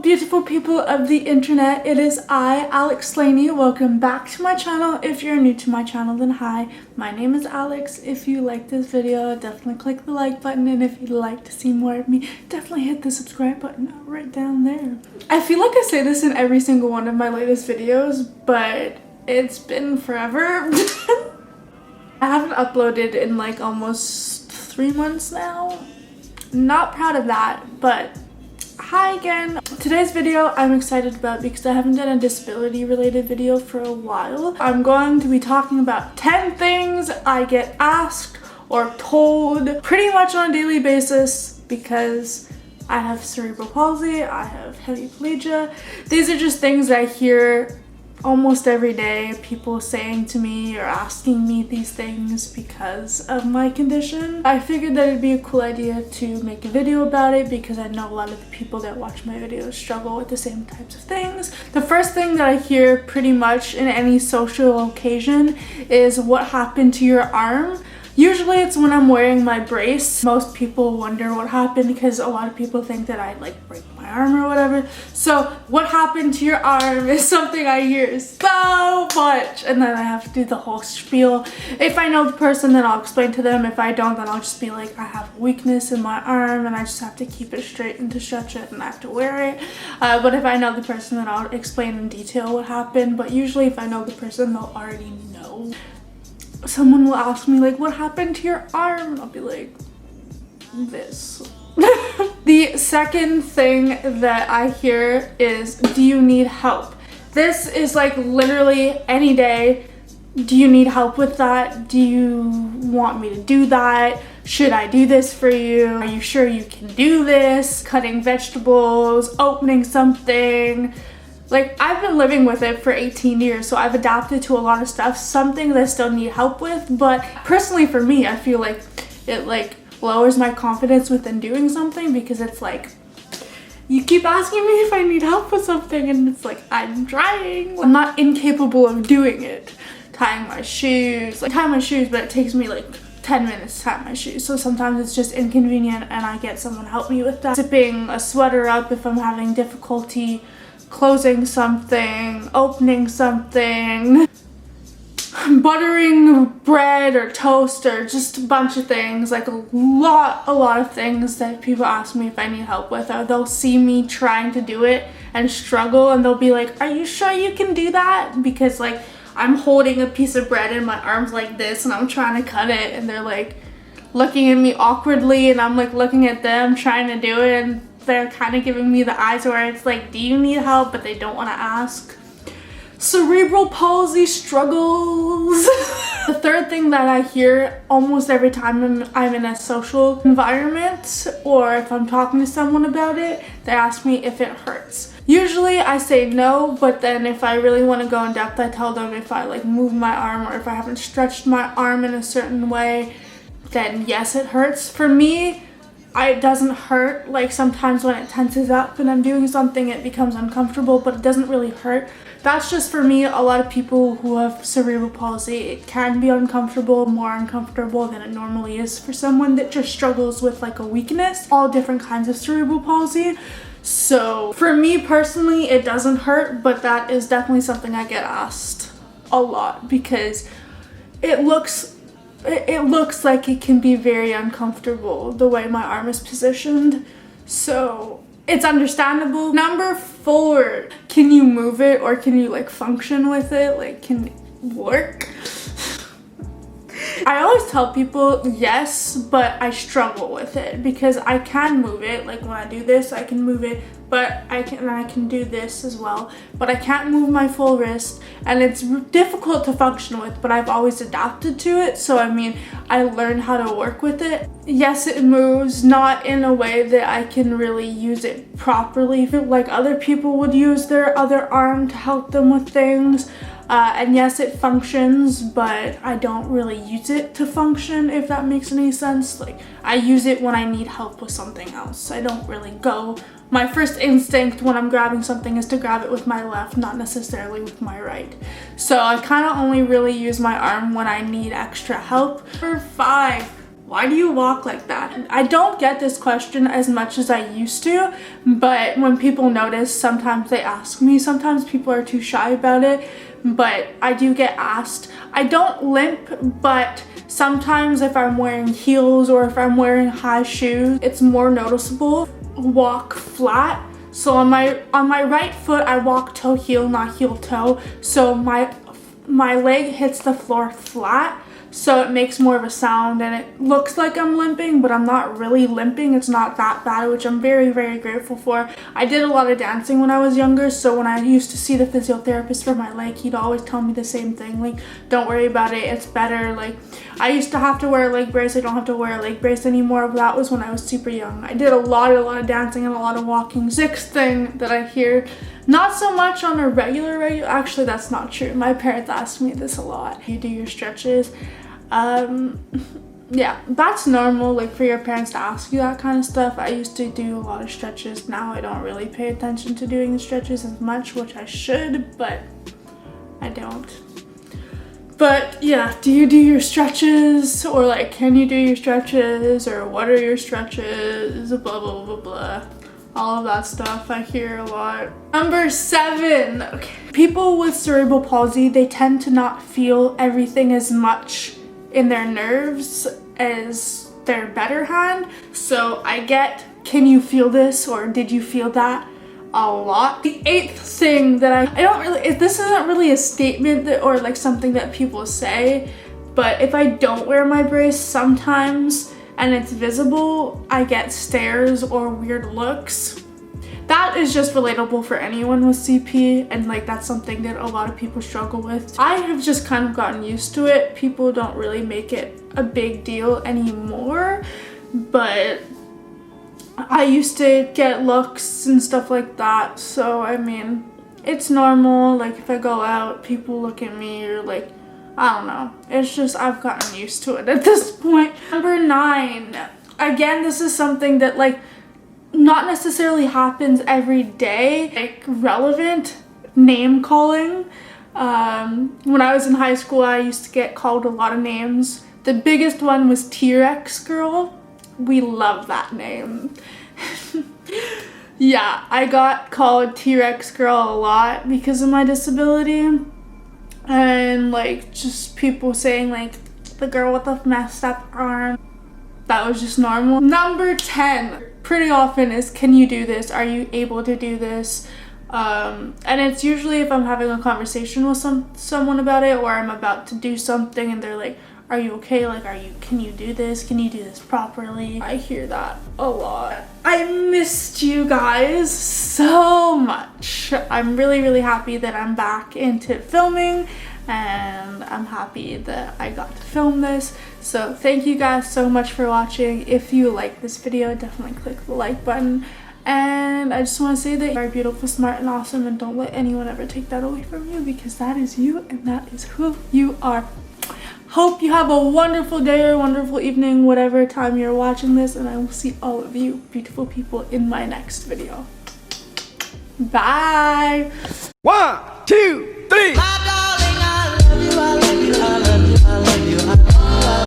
beautiful people of the internet? It is I, Alex.slaney. Welcome back to my channel. If you're new to my channel, then hi. My name is Alex. If you like this video, definitely click the like button. And if you'd like to see more of me, definitely hit the subscribe button right down there. I feel like I say this in every single one of my latest videos, but it's been forever. I haven't uploaded in like almost 3 months now. Not proud of that, but hi again. Today's video I'm excited about because I haven't done a disability related video for a while. I'm going to be talking about 10 things I get asked or told pretty much on a daily basis because I have cerebral palsy, I have hemiplegia. These are just things that I hear almost every day, people saying to me or asking me these things because of my condition. I figured that it'd be a cool idea to make a video about it because I know a lot of the people that watch my videos struggle with the same types of things. The first thing that I hear pretty much in any social occasion is what happened to your arm. Usually it's when I'm wearing my brace. Most people wonder what happened because a lot of people think that I like break my arm or whatever. So what happened to your arm is something I hear so much, and then I have to do the whole spiel. If I know the person, then I'll explain to them. If I don't, then I'll just be like, I have weakness in my arm and I just have to keep it straight and to stretch it and I have to wear it. But if I know the person, then I'll explain in detail what happened. But usually if I know the person, they'll already know. Someone will ask me like, what happened to your arm? I'll be like, this. The second thing that I hear is, do you need help? This is like literally any day. Do you need help with that? Do you want me to do that? Should I do this for you? Are you sure you can do this? Cutting vegetables, opening something. Like, I've been living with it for 18 years, so I've adapted to a lot of stuff. Some things I still need help with, but personally for me, I feel like it like lowers my confidence within doing something because it's like, you keep asking me if I need help with something and it's like, I'm trying. I'm not incapable of doing it. Tying my shoes, but it takes me like 10 minutes to tie my shoes. So sometimes it's just inconvenient and I get someone to help me with that. Zipping a sweater up if I'm having difficulty closing something, opening something, buttering bread or toast, or just a bunch of things, like a lot of things that people ask me if I need help with, or they'll see me trying to do it and struggle and they'll be like, are you sure you can do that? Because like I'm holding a piece of bread in my arms like this and I'm trying to cut it and they're like looking at me awkwardly and I'm like looking at them trying to do it and they're kind of giving me the eyes where it's like, do you need help? But they don't want to ask. Cerebral palsy struggles. The third thing that I hear almost every time I'm in a social environment or if I'm talking to someone about it, they ask me if it hurts. Usually I say no, but then if I really want to go in depth, I tell them if I like move my arm or if I haven't stretched my arm in a certain way, then yes, it hurts. For me, it doesn't hurt. Like sometimes when it tenses up and I'm doing something, it becomes uncomfortable, but it doesn't really hurt. That's just for me. A lot of people who have cerebral palsy, it can be uncomfortable, more uncomfortable than it normally is for someone that just struggles with like a weakness. All different kinds of cerebral palsy. So for me personally, it doesn't hurt, but that is definitely something I get asked a lot because it looks like it can be very uncomfortable the way my arm is positioned, so it's understandable. Number 4, can you move it or can you like function with it? Like, can it work? I always tell people yes, but I struggle with it because I can move it. Like when I do this, I can move it, but I can do this as well, but I can't move my full wrist and it's difficult to function with, but I've always adapted to it. So I mean, I learned how to work with it. Yes, it moves, not in a way that I can really use it properly like other people would use their other arm to help them with things. And yes, it functions, but I don't really use it to function, if that makes any sense. Like, I use it when I need help with something else. I don't really go. My first instinct when I'm grabbing something is to grab it with my left, not necessarily with my right. So I kind of only really use my arm when I need extra help. Number 5, why do you walk like that? I don't get this question as much as I used to, but when people notice, sometimes they ask me. Sometimes people are too shy about it, but I do get asked. I don't limp, but sometimes if I'm wearing heels or if I'm wearing high shoes, it's more noticeable. Walk flat. So on my right foot, I walk toe heel, not heel toe. So my leg hits the floor flat. So it makes more of a sound and it looks like I'm limping, but I'm not really limping. It's not that bad, which I'm very, very grateful for. I did a lot of dancing when I was younger, so when I used to see the physiotherapist for my leg, he'd always tell me the same thing, like, don't worry about it, it's better. Like, I used to have to wear a leg brace. I don't have to wear a leg brace anymore, but that was when I was super young. I did a lot of dancing and a lot of walking. Sixth thing that I hear, not so much on a regular, actually that's not true. My parents ask me this a lot. You do your stretches. Yeah, that's normal, like for your parents to ask you that kind of stuff. I used to do a lot of stretches. Now I don't really pay attention to doing the stretches as much, which I should, but I don't. But yeah, do you do your stretches? Or like, can you do your stretches? Or what are your stretches? Blah, blah, blah, blah. All of that stuff I hear a lot. Number 7, okay. People with cerebral palsy, they tend to not feel everything as much in their nerves as their better hand. So I get, can you feel this? Or did you feel that? A lot. The 8th thing that I don't really, this isn't really a statement that, or like something that people say, but if I don't wear my brace sometimes and it's visible, I get stares or weird looks. That is just relatable for anyone with CP, and like that's something that a lot of people struggle with. I have just kind of gotten used to it. People don't really make it a big deal anymore, but I used to get looks and stuff like that. So I mean, it's normal. Like if I go out, people look at me or like, I don't know. It's just I've gotten used to it at this point. Number 9. Again, this is something that like not necessarily happens every day. Like relevant name calling. When I was in high school, I used to get called a lot of names. The biggest one was T-Rex girl. We love that name. Yeah, I got called T-Rex girl a lot because of my disability. And like just people saying like the girl with the messed up arm. That was just normal. Number 10 pretty often is, can you do this? Are you able to do this? And it's usually if I'm having a conversation with someone about it, or I'm about to do something and they're like, are you okay? Like, can you do this? Can you do this properly? I hear that a lot. I missed you guys so much. I'm really, really happy that I'm back into filming, and I'm happy that I got to film this. So thank you guys so much for watching. If you like this video, definitely click the like button. And I just want to say that you are beautiful, smart, and awesome, and don't let anyone ever take that away from you, because that is you and that is who you are. Hope you have a wonderful day or wonderful evening, whatever time you're watching this, and I will see all of you beautiful people in my next video. Bye! 1, 2, 3